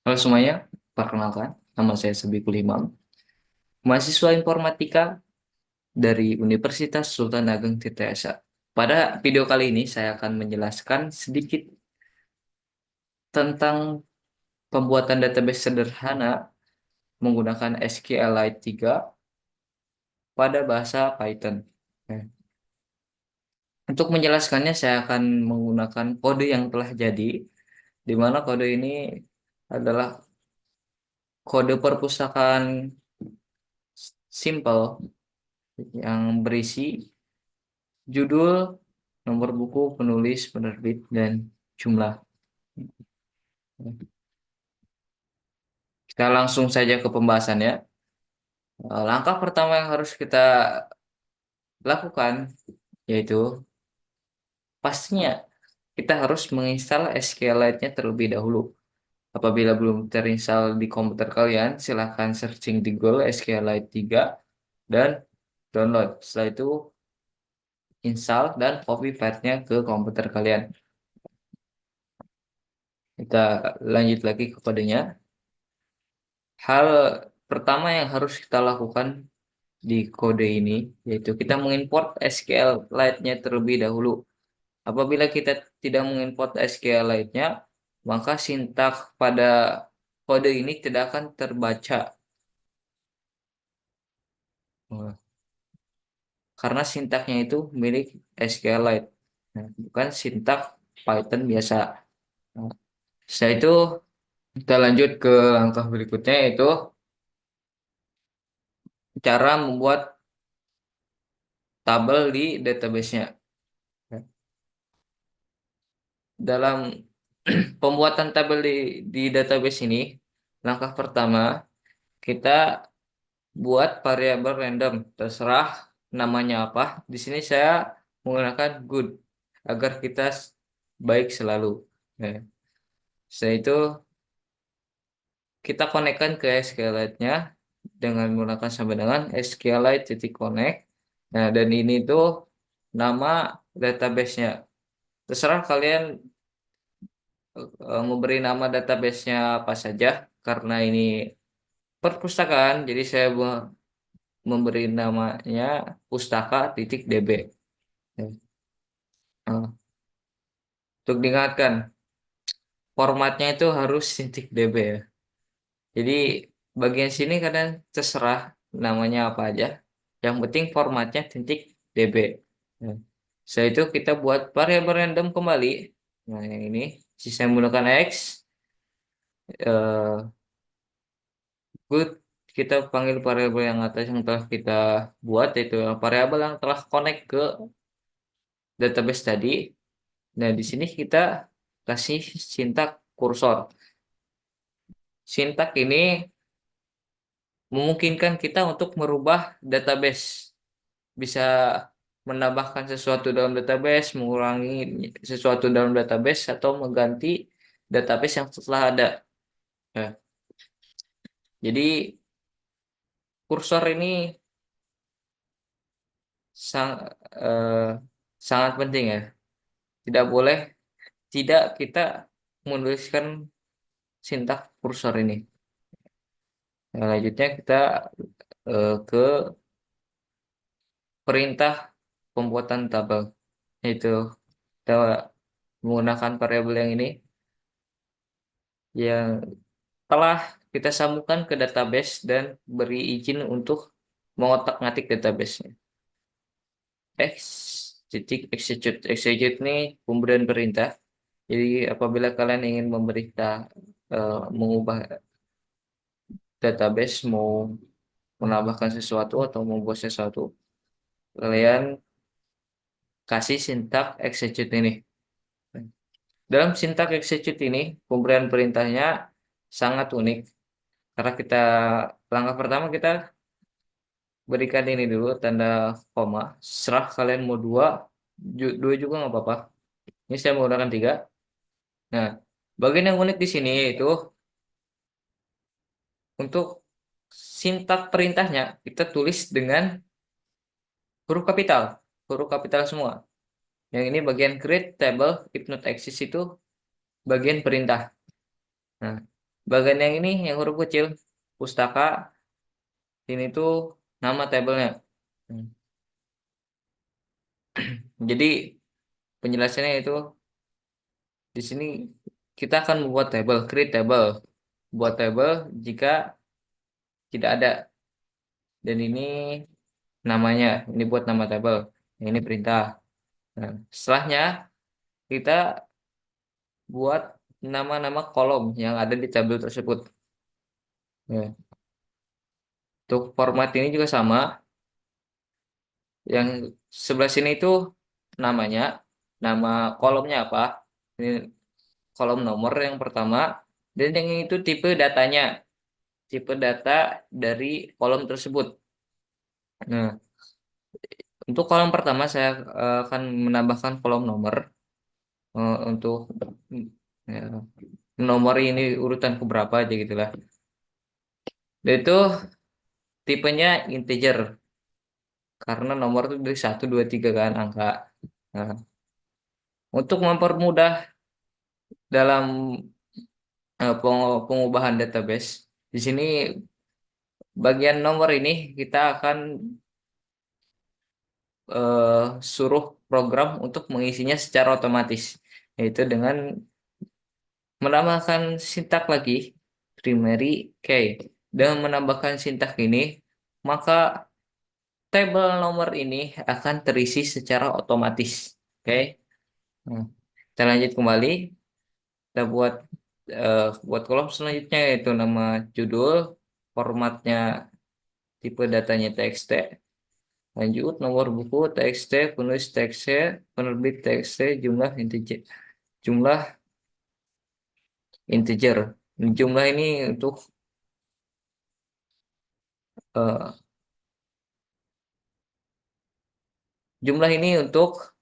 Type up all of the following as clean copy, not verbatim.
Halo semuanya, perkenalkan, nama saya Sebikul Imam, mahasiswa informatika dari Universitas Sultan Ageng Tirta Esa. Pada video kali ini, saya akan menjelaskan sedikit tentang pembuatan database sederhana menggunakan SQLite 3 pada bahasa Python. Nah, untuk menjelaskannya, saya akan menggunakan kode yang telah jadi, di mana kode ini adalah kode perpustakaan simple yang berisi judul, nomor buku, penulis, penerbit, dan jumlah. Kita langsung saja ke pembahasannya. Langkah pertama yang harus kita lakukan yaitu pastinya kita harus menginstal SQLite-nya terlebih dahulu. Apabila belum terinstall di komputer kalian, silahkan searching di Google SQLite 3 dan download. Setelah itu install dan copy file-nya ke komputer kalian. Kita lanjut lagi ke kodenya. Hal pertama yang harus kita lakukan di kode ini, yaitu kita mengimport SQLite-nya terlebih dahulu. Apabila kita tidak mengimport SQLite-nya, maka sintak pada kode ini tidak akan terbaca. Nah, karena sintaknya itu milik SQLite. Nah, bukan sintak Python biasa. Nah, setelah itu kita lanjut ke langkah berikutnya, yaitu cara membuat tabel di database-nya. Dalam pembuatan tabel di database ini, langkah pertama kita buat variabel random, terserah namanya apa. Di sini saya menggunakan good agar kita baik selalu. Nah, setelah itu kita konekkan ke SQLite-nya dengan menggunakan sama dengan SQLite titik connect. Nah, dan ini tuh nama database-nya. Terserah kalian memberi nama database-nya apa saja, karena ini perpustakaan, jadi saya memberi namanya pustaka titik DB. Nah, untuk diingatkan, formatnya itu harus titik DB ya. Jadi bagian sini kadang terserah namanya apa aja. Yang penting formatnya titik DB. Nah, setelah itu kita buat variabel random kembali. Nah, yang ini saya menggunakan X. eh, Good, kita panggil variabel yang atas yang telah kita buat, yaitu variabel yang telah connect ke database tadi. Nah, di sini kita kasih sintak kursor. Sintak ini memungkinkan kita untuk merubah database. Bisa menambahkan sesuatu dalam database, mengurangi sesuatu dalam database, atau mengganti database yang telah ada. Ya, jadi kursor ini eh, sangat penting ya. Tidak boleh tidak kita menuliskan sintak kursor ini. Nah, selanjutnya kita ke perintah pembuatan tabel, yaitu kita menggunakan variabel yang ini yang telah kita sambungkan ke database dan beri izin untuk mengotak-ngatik database-nya. X titik execute. Execute ini pemberian perintah. Jadi apabila kalian ingin mengubah database, mau menambahkan sesuatu atau membuat sesuatu, kalian kasih sintak execute ini. Dalam sintak execute ini, pemberian perintahnya sangat unik karena langkah pertama kita berikan ini dulu tanda koma. Serah kalian mau dua juga nggak apa-apa. Ini saya menggunakan tiga. Nah, bagian yang unik di sini yaitu untuk sintak perintahnya kita tulis dengan huruf kapital semua. Yang ini bagian create table if not exist itu bagian perintah. Nah, Bagian yang ini yang huruf kecil, pustaka, ini tuh nama tabelnya. Hmm. Jadi penjelasannya itu di sini kita akan membuat tabel, create table, buat tabel jika tidak ada. Dan ini namanya, ini buat nama tabel, ini perintah. Nah, setelahnya kita buat nama-nama kolom yang ada di tabel tersebut. Ya, untuk format ini juga sama. Yang sebelah sini itu namanya, nama kolomnya apa? Ini kolom nomor yang pertama. Dan yang itu tipe datanya, tipe data dari kolom tersebut. Nah, untuk kolom pertama saya akan menambahkan kolom nomor untuk ya, nomor ini urutan keberapa aja gitulah. Dan itu tipenya integer karena nomor itu dari 1, 2, 3 kan angka. Nah, untuk mempermudah dalam pengubahan database, di sini bagian nomor ini kita akan eh, suruh program untuk mengisinya secara otomatis, yaitu dengan menambahkan sintak lagi primary key. Dengan menambahkan sintak ini, maka tabel nomor ini akan terisi secara otomatis. Oke. Nah, kita lanjut kembali. Kita buat kolom selanjutnya yaitu nama judul, formatnya tipe datanya txt, lanjut nomor buku txt, penulis txt, penerbit txt, jumlah integer. Jumlah ini untuk eh, jumlah ini untuk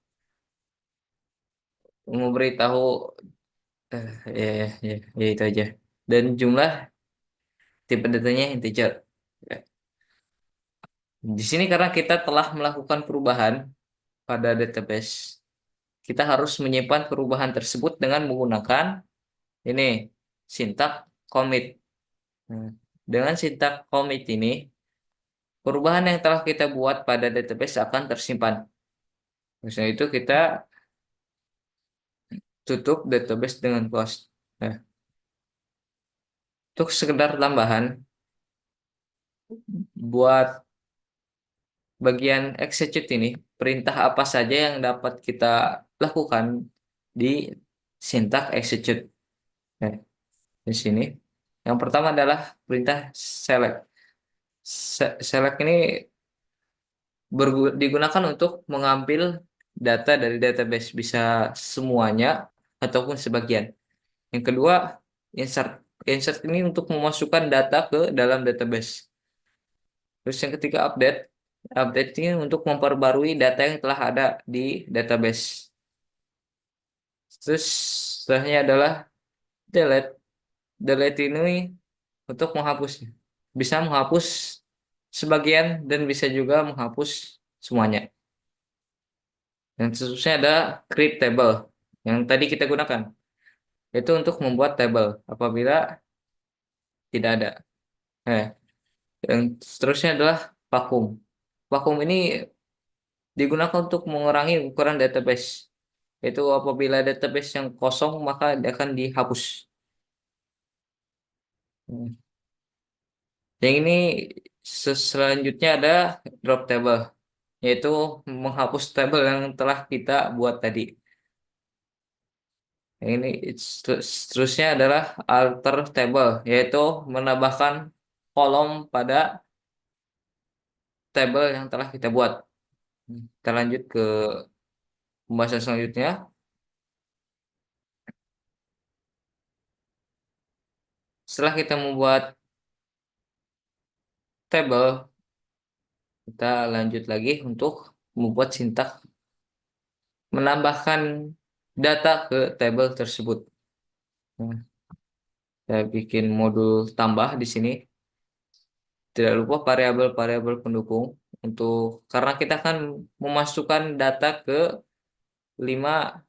memberitahu ya, ya, ya itu aja. Dan jumlah tipe datanya integer. Ya. Di sini karena kita telah melakukan perubahan pada database, kita harus menyimpan perubahan tersebut dengan menggunakan ini sintak commit. Nah, dengan sintak commit ini, perubahan yang telah kita buat pada database akan tersimpan. Misalnya itu kita tutup database dengan close. Nah, untuk sekedar tambahan, buat bagian execute ini, perintah apa saja yang dapat kita lakukan di sintak execute. Nah, di sini, yang pertama adalah perintah select. Select ini digunakan untuk mengambil data dari database, bisa semuanya ataupun sebagian. Yang kedua, insert. Insert ini untuk memasukkan data ke dalam database. Terus yang ketiga, update. Update ini untuk memperbarui data yang telah ada di database. Terus setelahnya adalah delete. Delete ini untuk menghapusnya. Bisa menghapus sebagian dan bisa juga menghapus semuanya. Dan seterusnya ada create table yang tadi kita gunakan. Itu untuk membuat table apabila tidak ada. Eh, yang seterusnya adalah vacuum. Vacuum ini digunakan untuk mengurangi ukuran database. Itu apabila database yang kosong maka dia akan dihapus. Hmm. Yang ini selanjutnya ada drop table, yaitu menghapus tabel yang telah kita buat tadi. Yang ini seterusnya adalah alter table, yaitu menambahkan kolom pada tabel yang telah kita buat. Kita lanjut ke pembahasan selanjutnya. Setelah kita membuat tabel, kita lanjut lagi untuk membuat sintak menambahkan data ke tabel tersebut. Nah, saya bikin modul tambah di sini. Tidak lupa variabel-variabel pendukung untuk karena kita akan memasukkan data ke 5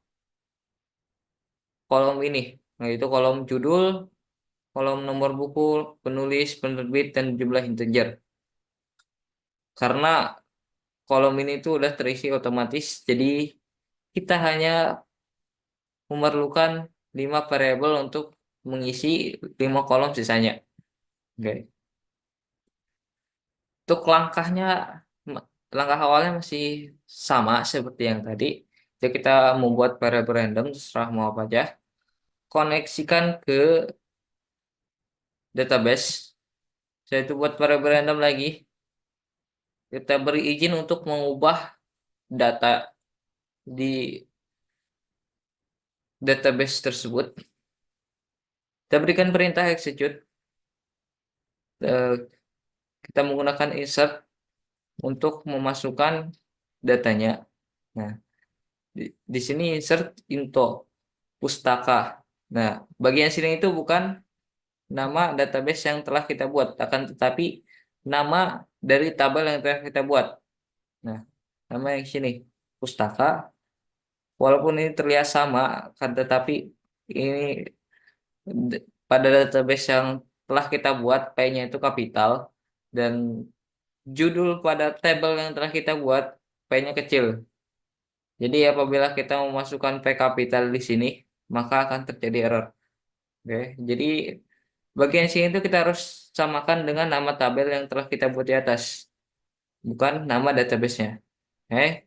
kolom ini. Nah, itu kolom judul, kolom nomor buku, penulis, penerbit, dan jumlah integer. Karena kolom ini tuh udah terisi otomatis, jadi kita hanya memerlukan 5 variabel untuk mengisi 5 kolom sisanya. Oke. Untuk langkah awalnya masih sama seperti yang tadi. Jadi kita membuat variabel random, terserah mau apa aja. Koneksikan ke database. Saya itu buat variabel random lagi. Kita beri izin untuk mengubah data di database tersebut. Kita berikan perintah execute. Eh, Kita menggunakan insert untuk memasukkan datanya. Nah, di sini insert into pustaka. Nah, bagian sini itu bukan nama database yang telah kita buat, akan tetapi nama dari tabel yang telah kita buat. Nah, nama yang sini pustaka, walaupun ini terlihat sama, kan tetapi ini pada database yang telah kita buat P-nya itu kapital dan judul pada tabel yang telah kita buat P-nya kecil. Jadi apabila kita memasukkan P kapital di sini, maka akan terjadi error. Oke, jadi bagian sini itu kita harus samakan dengan nama tabel yang telah kita buat di atas, bukan nama database-nya. Oke,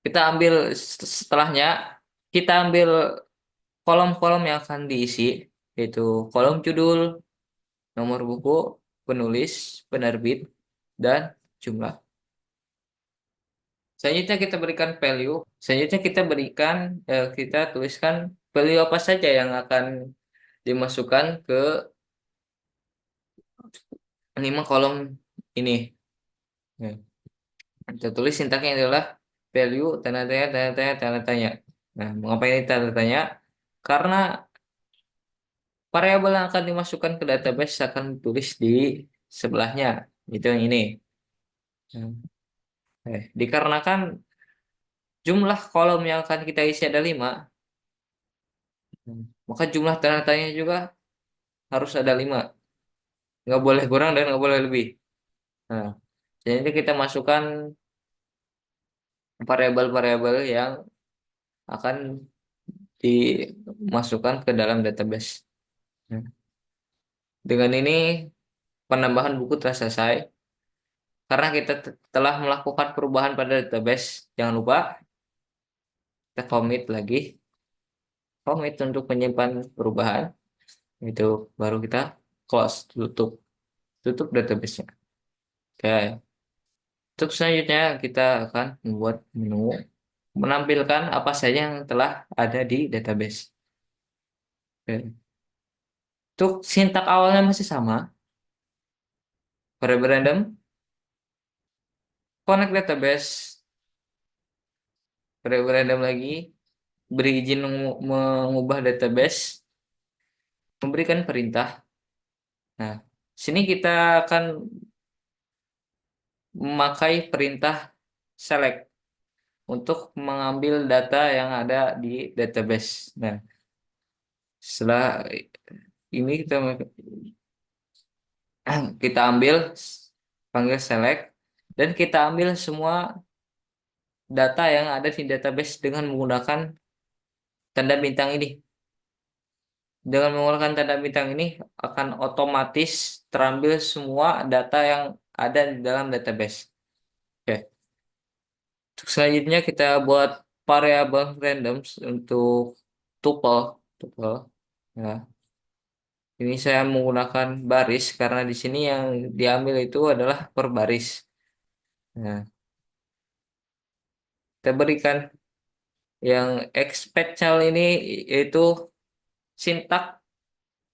kita ambil setelahnya, kita ambil kolom-kolom yang akan diisi, yaitu kolom judul, nomor buku, penulis, penerbit, dan jumlah. Selanjutnya kita berikan value. Selanjutnya kita tuliskan value apa saja yang akan dimasukkan ke 5 kolom ini. Ya. Kita tulis sintaknya adalah value tanda tanya tanda tanya tanda tanya. Nah, mengapa ini tanda tanya? Karena variabel yang akan dimasukkan ke database akan ditulis di sebelahnya. Itu yang ini. Nah, dikarenakan jumlah kolom yang akan kita isi ada 5, maka jumlah tanda tanya juga harus ada 5. Nggak boleh kurang dan nggak boleh lebih. Nah, jadi kita masukkan variabel-variabel yang akan dimasukkan ke dalam database. Nah, dengan ini penambahan buku telah selesai. Karena kita telah melakukan perubahan pada database, jangan lupa kita commit untuk menyimpan perubahan. Itu baru kita close, tutup database-nya. Oke. Untuk selanjutnya kita akan membuat menu menampilkan apa saja yang telah ada di database. Oke. Untuk sintak awalnya masih sama. Variable random, connect database, variable random lagi, beri izin mengubah database, memberikan perintah. Nah, sini kita akan memakai perintah select untuk mengambil data yang ada di database. Nah, setelah ini kita ambil panggil select dan kita ambil semua data yang ada di database dengan menggunakan tanda bintang ini. Dengan menggunakan tanda bintang ini akan otomatis terambil semua data yang ada di dalam database. Oke. Untuk selanjutnya kita buat variabel random untuk tuple. Tuple. Ya. Ini saya menggunakan baris karena di sini yang diambil itu adalah per baris. Nah, kita berikan yang special ini yaitu sintak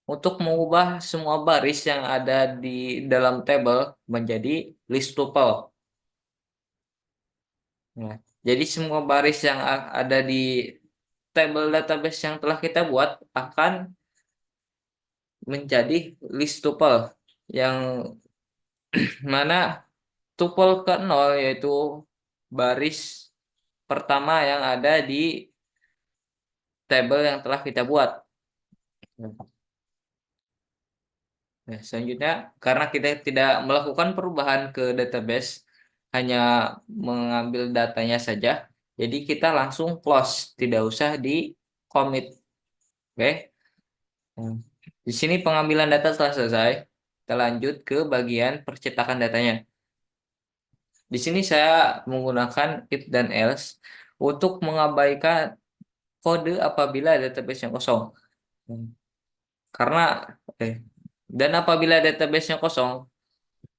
untuk mengubah semua baris yang ada di dalam tabel menjadi list tuple. Nah, jadi semua baris yang ada di tabel database yang telah kita buat akan menjadi list tuple yang mana tuple ke 0 yaitu baris pertama yang ada di tabel yang telah kita buat. Nah, selanjutnya, karena kita tidak melakukan perubahan ke database, hanya mengambil datanya saja, jadi kita langsung close, tidak usah di commit. Oke. Hmm. Di sini pengambilan data telah selesai. Kita lanjut ke bagian percetakan datanya. Di sini saya menggunakan if dan else untuk mengabaikan kode apabila database-nya kosong. Hmm. Karena eh, dan apabila database-nya kosong,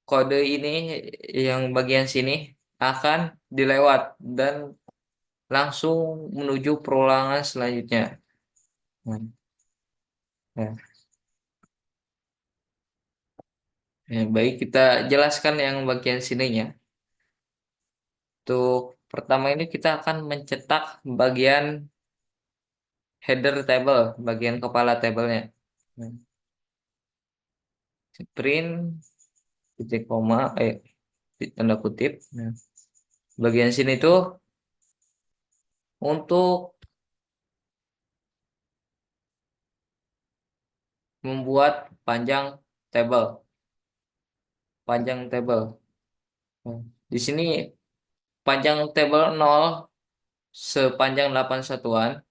kode ini yang bagian sini akan dilewat dan langsung menuju perulangan selanjutnya. Hmm. Ya. Ya, baik, kita jelaskan yang bagian sininya. Untuk pertama ini kita akan mencetak bagian header table, bagian kepala tabelnya. Hmm. Print titik koma, tanda kutip. Nah, bagian sini tuh untuk membuat panjang table, panjang table. Hmm. Di sini panjang table 0 sepanjang 8 satuan,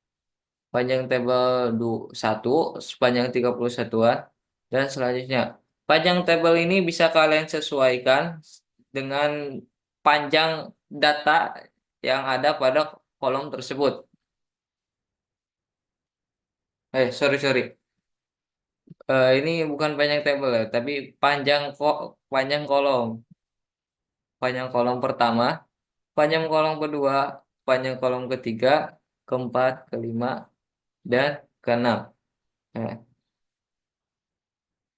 panjang table 1 sepanjang 30 satuan, dan selanjutnya. Panjang tabel ini bisa kalian sesuaikan dengan panjang data yang ada pada kolom tersebut. Sorry, sorry. Ini bukan panjang tabel ya, tapi panjang kolom. Panjang kolom pertama, panjang kolom kedua, panjang kolom ketiga, keempat, kelima, dan keenam. Eh,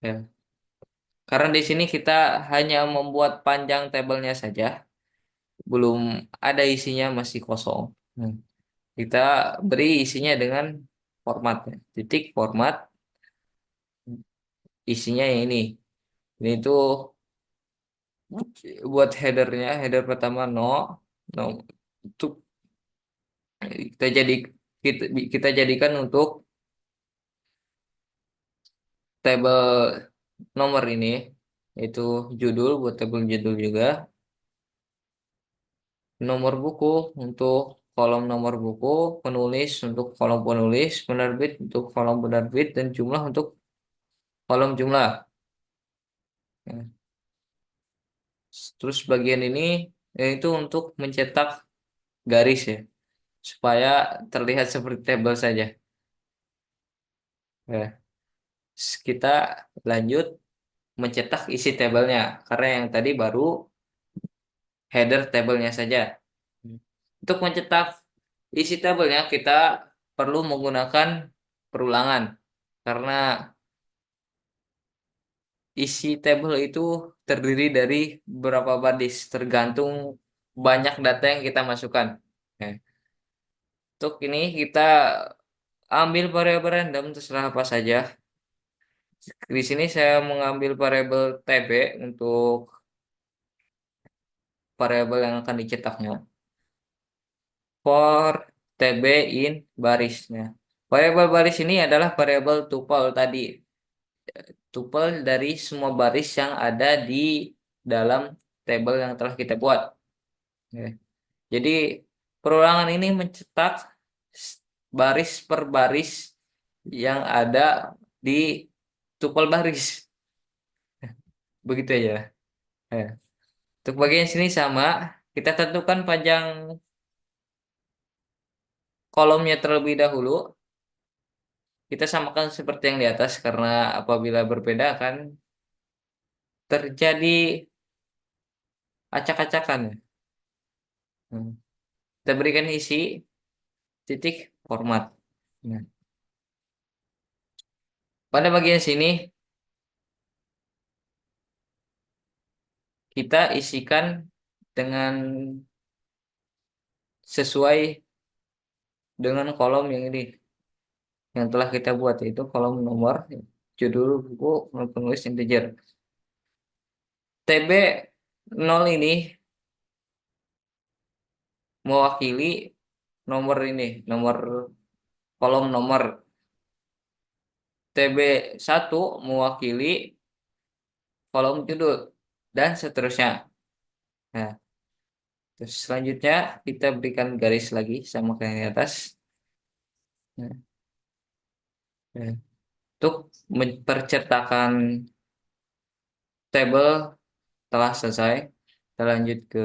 ya. Karena di sini kita hanya membuat panjang tabelnya saja, belum ada isinya, masih kosong. Hmm. Kita beri isinya dengan formatnya. Titik format, isinya yang ini. Ini tuh buat headernya, header pertama no, no. Itu kita jadi kita, kita jadikan untuk tabel nomor ini, yaitu judul, buat tabel judul juga. Nomor buku untuk kolom nomor buku, penulis untuk kolom penulis, penerbit untuk kolom penerbit, dan jumlah untuk kolom jumlah. Nah, terus bagian ini yaitu untuk mencetak garis ya, supaya terlihat seperti tabel saja. Ya, kita lanjut mencetak isi tabelnya, karena yang tadi baru header tabelnya saja. Untuk mencetak isi tabelnya kita perlu menggunakan perulangan, karena isi tabel itu terdiri dari beberapa baris, tergantung banyak data yang kita masukkan. Nah, untuk ini kita ambil variabel random terserah apa saja. Di sini saya mengambil variabel TB untuk variabel yang akan dicetaknya. For TB in barisnya. Variabel baris ini adalah variabel tuple tadi. Tuple dari semua baris yang ada di dalam tabel yang telah kita buat. Oke. Jadi perulangan ini mencetak baris per baris yang ada di tuple baris. Begitu aja. Eh, Untuk bagian sini sama, kita tentukan panjang kolomnya terlebih dahulu. Kita samakan seperti yang di atas, karena apabila berbeda akan terjadi acak-acakan. Hmm. Kita berikan isi titik format. Nah, pada bagian sini kita isikan dengan sesuai dengan kolom yang ini yang telah kita buat, yaitu kolom nomor, judul buku, penulis, integer. TB 0 ini mewakili nomor ini, nomor kolom nomor. TB 1 mewakili kolom judul, dan seterusnya. Nah, terus selanjutnya kita berikan garis lagi sama kayak yang di atas. Nah, nah, untuk mempercetakan tabel telah selesai. Kita lanjut ke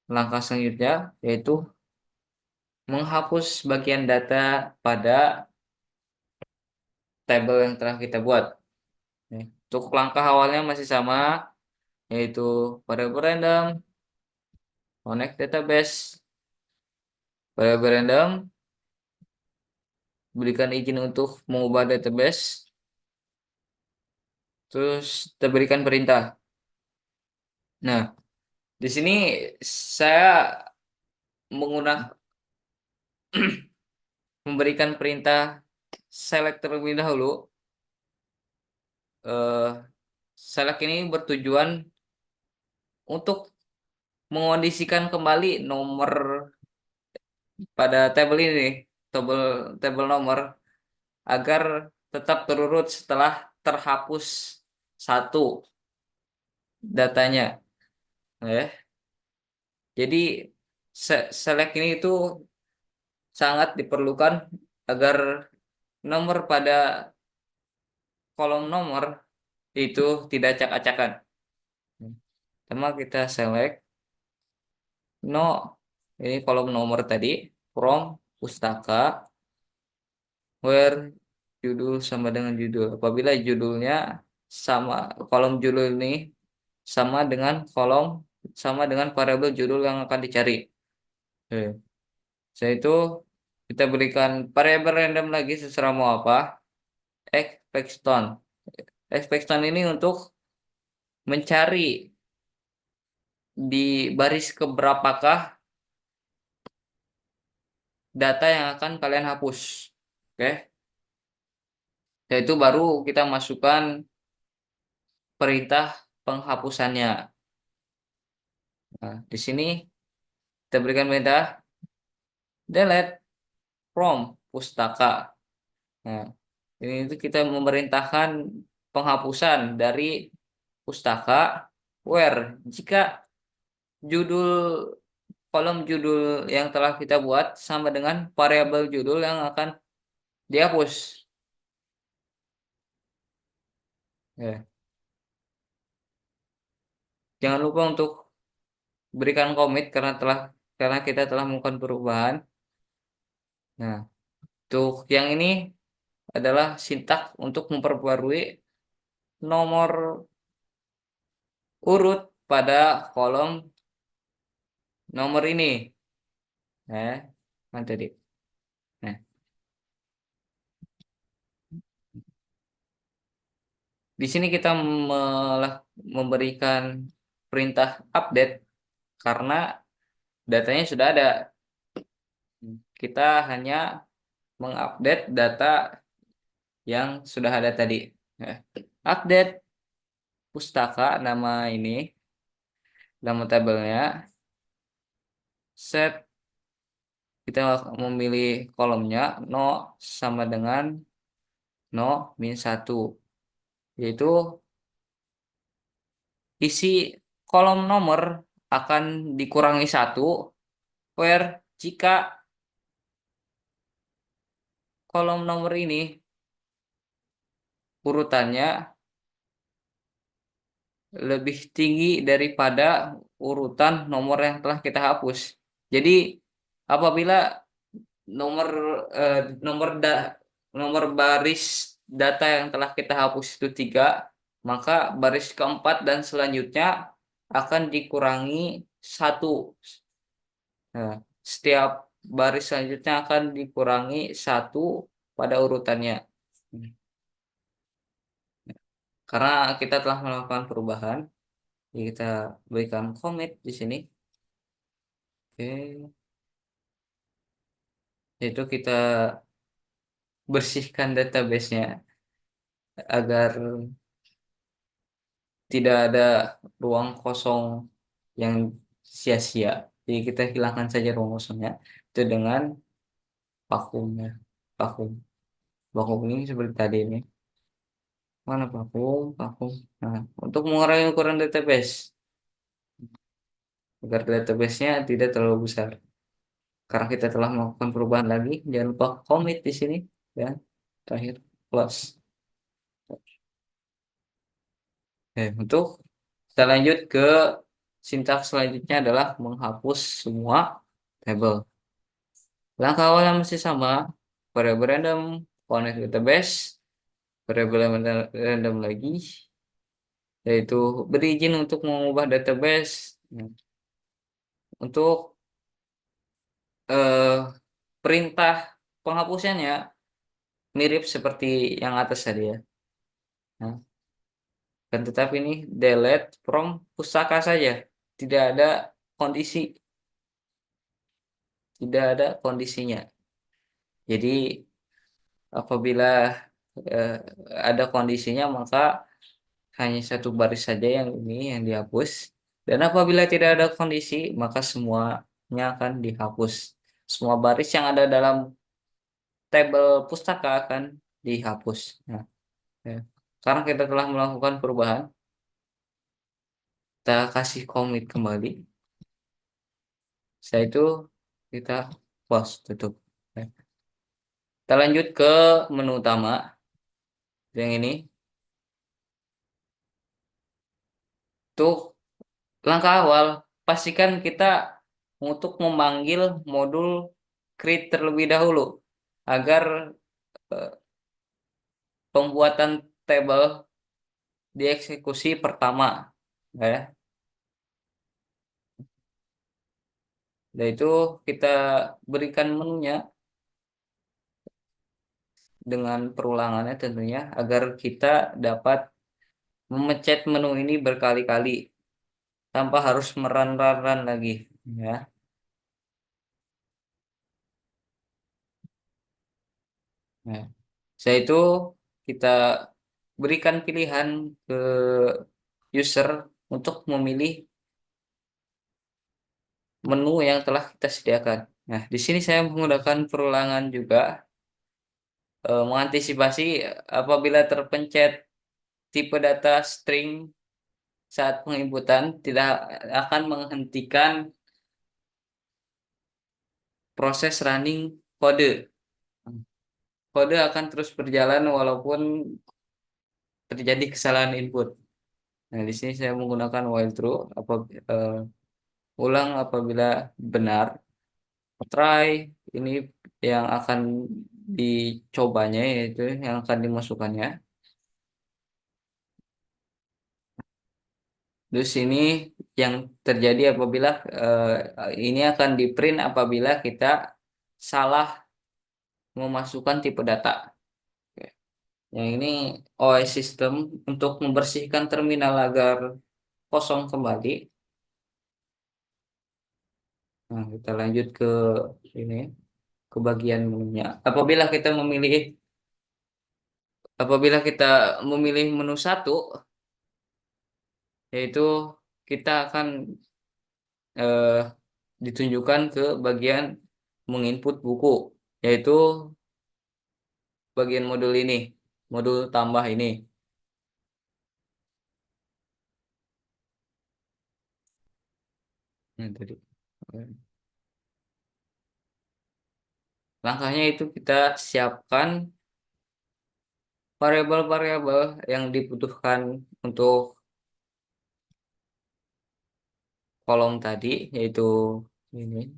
langkah selanjutnya, yaitu menghapus bagian data pada tabel yang telah kita buat. Untuk langkah awalnya masih sama, yaitu variable random, connect database, variable random, berikan izin untuk mengubah database, terus kita berikan perintah. Nah, di sini saya menggunakan memberikan perintah select terlebih dahulu. Eh, Select ini bertujuan untuk mengondisikan kembali nomor pada tabel ini, tabel tabel nomor agar tetap terurut setelah terhapus satu datanya. Ya. Jadi select ini itu sangat diperlukan agar nomor pada kolom nomor itu tidak acak-acakan. Pertama kita select no, ini kolom nomor tadi, from pustaka where judul sama dengan judul. Apabila judulnya sama, kolom judul ini sama dengan variabel judul yang akan dicari. Oke. Setelah itu kita berikan variabel random lagi seserah mau apa. Expecton. Expecton ini untuk mencari di baris keberapakah data yang akan kalian hapus. Oke. Setelah itu baru kita masukkan perintah penghapusannya. Nah, di sini kita berikan perintah delete from pustaka. Nah, ini itu kita memerintahkan penghapusan dari pustaka where jika judul kolom judul yang telah kita buat sama dengan variabel judul yang akan dihapus. Ya. Jangan lupa untuk berikan komit karena kita telah melakukan perubahan. Nah, untuk yang ini adalah sintak untuk memperbarui nomor urut pada kolom nomor ini. Nah, tadi. Nah, di sini kita memberikan perintah update karena datanya sudah ada. Kita hanya mengupdate data yang sudah ada tadi. Nah, update pustaka nama tabelnya, set kita memilih kolomnya no sama dengan no min 1, yaitu isi kolom nomor akan dikurangi 1 where jika kolom nomor ini urutannya lebih tinggi daripada urutan nomor yang telah kita hapus. Jadi apabila nomor eh, nomor nomor baris data yang telah kita hapus itu 3, maka baris keempat dan selanjutnya akan dikurangi 1. Nah, setiap baris selanjutnya akan dikurangi 1 pada urutannya. Karena kita telah melakukan perubahan, jadi kita berikan commit di sini. Oke, itu kita bersihkan database-nya agar tidak ada ruang kosong yang sia-sia. Jadi kita hilangkan saja ruang kosongnya itu dengan vakumnya. Vakum. Vakum ini seperti tadi ini. Mana vakum, vakum. Nah, untuk mengurangi ukuran database agar database-nya tidak terlalu besar. Karena kita telah melakukan perubahan lagi, jangan lupa commit di sini dan terakhir close. Oke, untuk kita lanjut ke sintaks selanjutnya adalah menghapus semua tabel. Langkah awalnya masih sama, variable random, connect database, variable random lagi, yaitu berizin untuk mengubah database. Nah, untuk eh, perintah penghapusannya mirip seperti yang atas tadi ya. Nah, dan tetapi ini delete from pustaka saja, tidak ada kondisi, tidak ada kondisinya. Jadi apabila eh, ada kondisinya maka hanya satu baris saja yang ini yang dihapus. Dan apabila tidak ada kondisi maka semuanya akan dihapus. Semua baris yang ada dalam tabel pustaka akan dihapus. Nah, ya. Sekarang kita telah melakukan perubahan. Kita kasih commit kembali. Setelah itu kita close, tutup. Ya. Kita lanjut ke menu utama yang ini. Tuh langkah awal, pastikan kita untuk memanggil modul create terlebih dahulu agar eh, pembuatan tabel dieksekusi pertama, ya. Dan itu kita berikan menunya dengan perulangannya tentunya agar kita dapat memencet menu ini berkali-kali tanpa harus meran-ran lagi, ya. Nah, setelah itu kita berikan pilihan ke user untuk memilih menu yang telah kita sediakan. Nah, di sini saya menggunakan perulangan juga mengantisipasi apabila terpencet tipe data string saat penginputan tidak akan menghentikan proses running kode. Kode akan terus berjalan walaupun terjadi kesalahan input. Nah, di sini saya menggunakan while true eh, ulang apabila benar. Try ini yang akan dicobanya yaitu yang akan dimasukkannya. Terus ini yang terjadi apabila ini akan di print apabila kita salah memasukkan tipe data. Oke. Yang ini OS system untuk membersihkan terminal agar kosong kembali. Nah, kita lanjut ke ini ke bagian menunya. Apabila kita memilih menu satu, yaitu kita akan eh, ditunjukkan ke bagian menginput buku, yaitu bagian modul ini, modul tambah ini. Nah, tadi. Langkahnya itu kita siapkan variabel-variabel yang dibutuhkan untuk kolom tadi, yaitu ini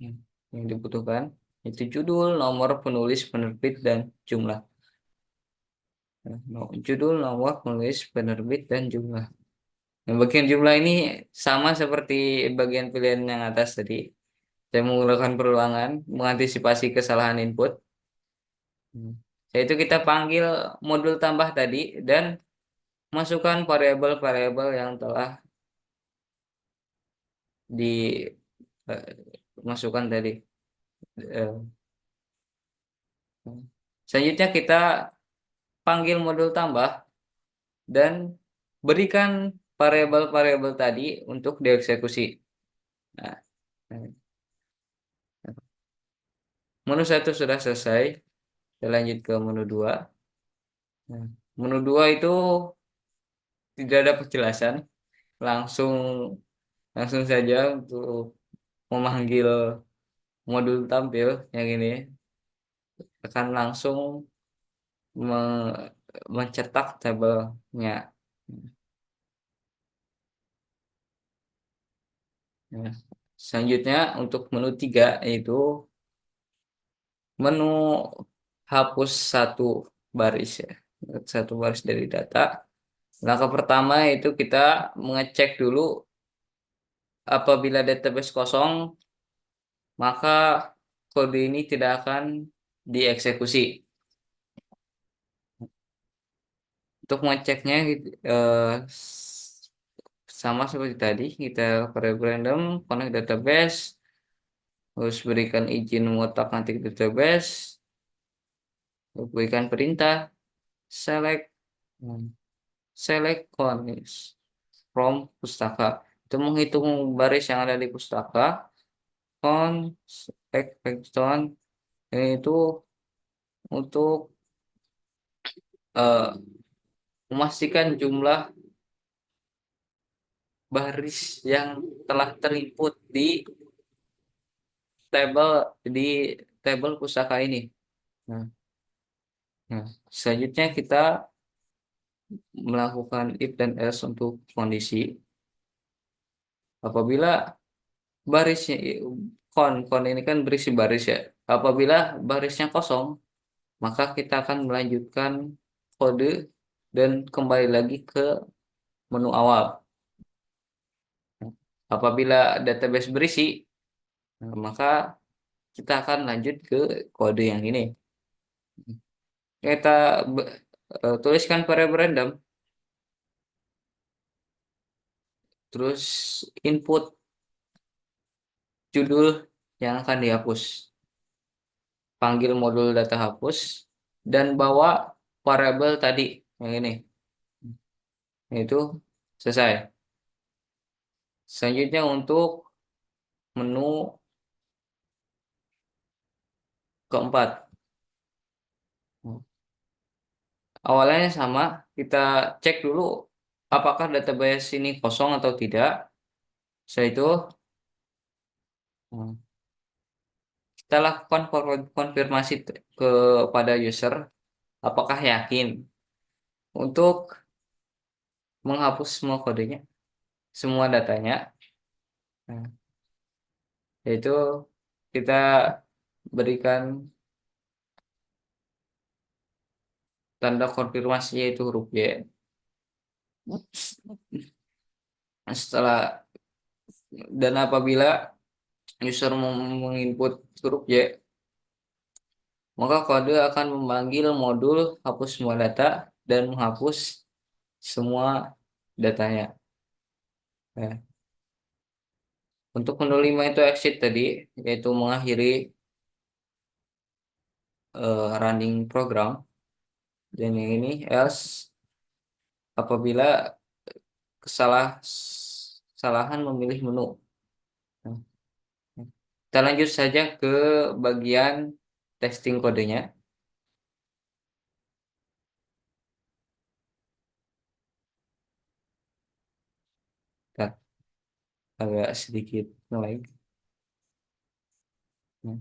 yang yang dibutuhkan, itu judul, nomor penulis, penerbit, dan jumlah. Nah, judul, nomor penulis, penerbit, dan jumlah. Nah, bagian jumlah ini sama seperti bagian pilihan yang atas tadi. Saya menggunakan perulangan, mengantisipasi kesalahan input. Yaitu kita panggil modul tambah tadi dan masukkan variabel-variabel yang telah dimasukkan tadi. Eh, Selanjutnya kita panggil modul tambah dan berikan variabel-variabel tadi untuk dieksekusi. Nah, menu satu sudah selesai. Kita lanjut ke menu dua. Nah, Menu 2 itu tidak ada penjelasan, langsung langsung saja untuk memanggil modul tampil yang ini akan langsung mencetak tabelnya. Nah, selanjutnya untuk menu 3 yaitu menu hapus baris ya, satu baris dari data. Langkah pertama itu kita mengecek dulu apabila database kosong, maka kode ini tidak akan dieksekusi. Untuk mengeceknya sama seperti tadi, kita random connect database, terus berikan izin mengotak-atik database, berikan perintah select hmm, select conis from pustaka. Itu menghitung baris yang ada di pustaka. On Expecton itu untuk eh, memastikan jumlah baris yang telah terinput tabel di tabel pustaka ini. Nah, nah, selanjutnya kita melakukan if dan else untuk kondisi apabila barisnya kon ini kan berisi baris ya. Apabila barisnya kosong, maka kita akan melanjutkan kode dan kembali lagi ke menu awal. Apabila database berisi, maka kita akan lanjut ke kode yang ini. Kita tuliskan variabel random, terus input judul yang akan dihapus, panggil modul data hapus, dan bawa variabel tadi yang ini. Itu selesai. Selanjutnya untuk menu keempat. Awalnya sama, kita cek dulu apakah database ini kosong atau tidak. Setelah itu hmm, kita lakukan konfirmasi kepada user apakah yakin untuk menghapus semua kodenya, semua datanya. Nah, yaitu kita berikan tanda konfirmasi yaitu huruf Y. Setelah dan apabila user menginput huruf Y, maka kode akan memanggil modul hapus semua data dan menghapus semua datanya. Nah, untuk menu 5 itu exit tadi, yaitu mengakhiri running program. Dan yang ini else apabila kesalahan memilih menu. Nah, kita lanjut saja ke bagian testing kodenya. Kita agak sedikit nge-lag. Nah,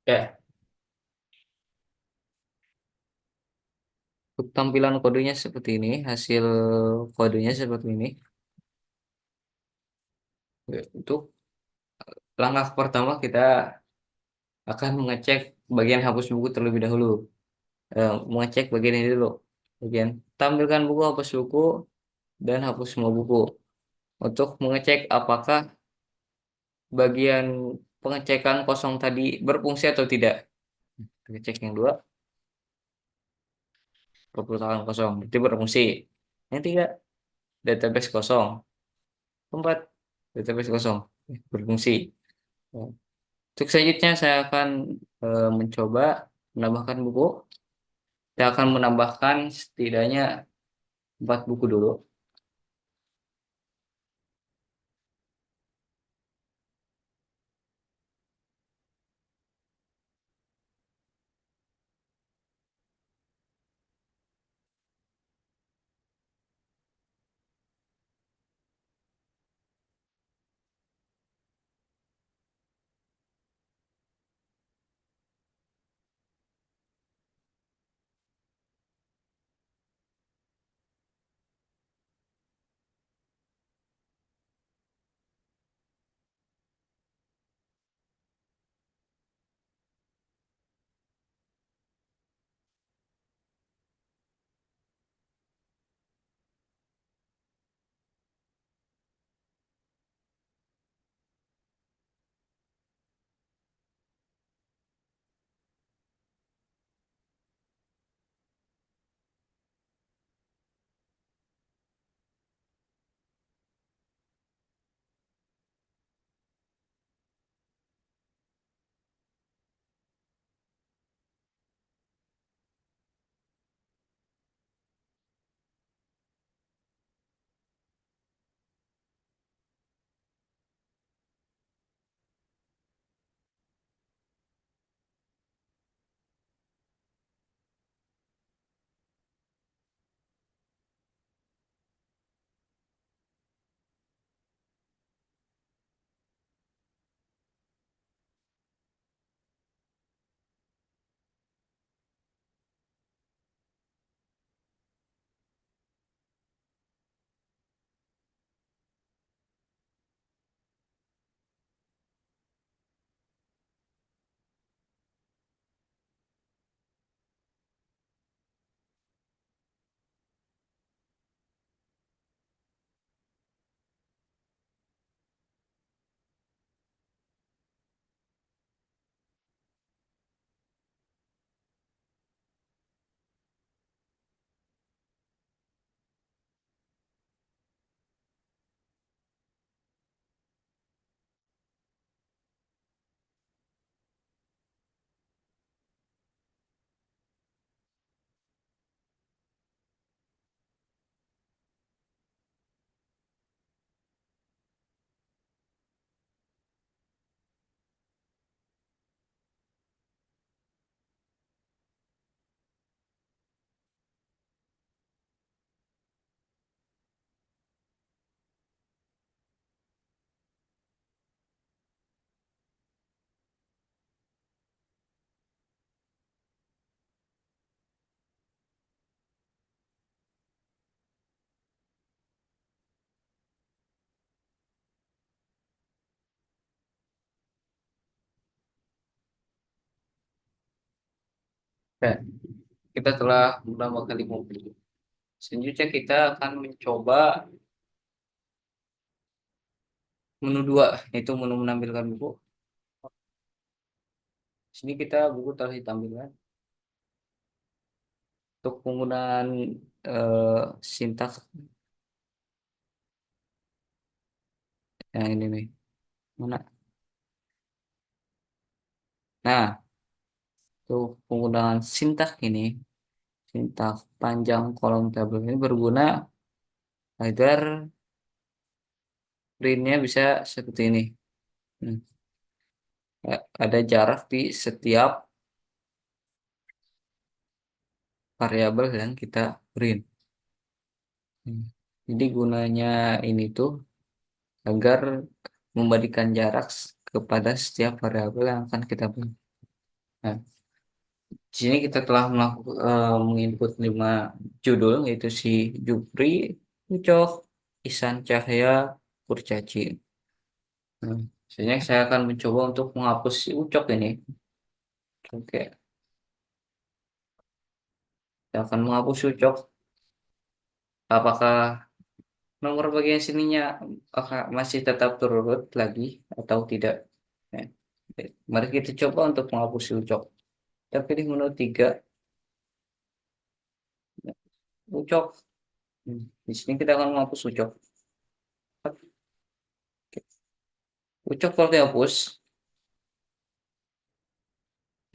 ya, untuk tampilan kodenya seperti ini, hasil kodenya seperti ini. Ya, untuk langkah pertama kita akan mengecek bagian hapus buku terlebih dahulu. Mengecek bagian ini dulu. Bagian tampilkan buku, hapus buku, dan hapus semua buku. Untuk mengecek apakah bagian pengecekan kosong tadi berfungsi atau tidak. Kita cek yang dua, perpustakaan kosong, itu berfungsi. Yang tiga, database kosong. Keempat, database kosong, berfungsi. Untuk selanjutnya saya akan mencoba menambahkan buku. Saya akan menambahkan setidaknya empat buku dulu. Ya, kita telah menambahkan 5 buku. Selanjutnya kita akan mencoba menu dua, yaitu menu menampilkan buku. Sini kita buku telah ditampilkan. Untuk penggunaan sintaks yang ini nih. Mana? Nah, untuk penggunaan sintaks ini, sintaks panjang kolom tabel ini berguna agar printnya bisa seperti ini. Hmm. Ada jarak di setiap variabel yang kita print. Hmm. Jadi gunanya ini tuh agar memberikan jarak kepada setiap variabel yang akan kita print. Nah, di sini kita telah menginput 5 judul, yaitu si Jupri, Ucok, Ihsan Cahya, Kurcaci. Nah, saya akan mencoba untuk menghapus si Ucok ini. Oke, saya akan menghapus Ucok. Apakah nomor bagian sininya masih tetap terurut lagi atau tidak? Nah, oke. Mari kita coba untuk menghapus si Ucok. Kita pilih menu 3, Ucok. Di sini kita akan menghapus Ucok. Ucok kalau dihapus,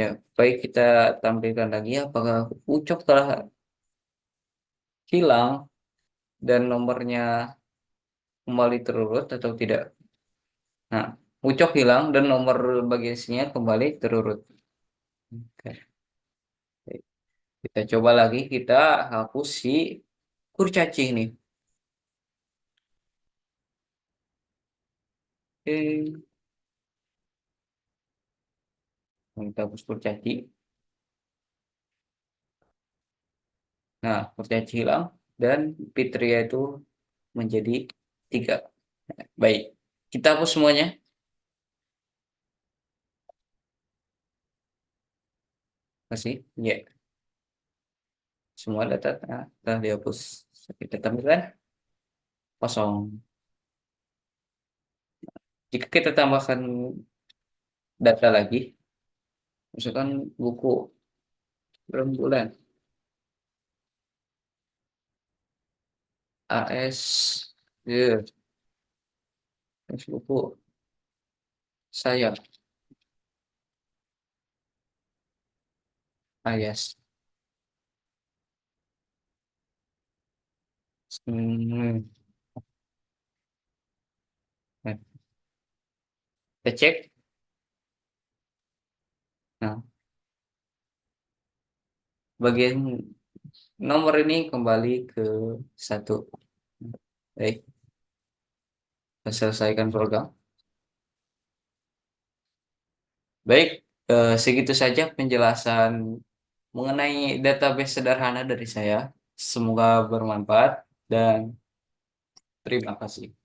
ya baik kita tampilkan lagi apakah Ucok telah hilang. dan nomornya kembali terurut atau tidak. Nah, Ucok hilang dan nomor bagasinya kembali terurut. Oke. Kita coba lagi, kita hapus si kurcaci ini. Oke, kita hapus kurcaci. Nah, kurcaci hilang dan Fitria itu menjadi 3. Baik, kita hapus semuanya. Masih, ya, semua data telah dihapus. Kita tambahkan kosong. Jika kita tambahkan data lagi, misalkan buku rembulan AS, ya, terus buku saya AS. Hmm, nah, kita cek. Nah, bagian nomor ini kembali ke 1. Baik, kita selesaikan program. Baik, segitu saja penjelasan mengenai database sederhana dari saya. Semoga bermanfaat dan terima kasih.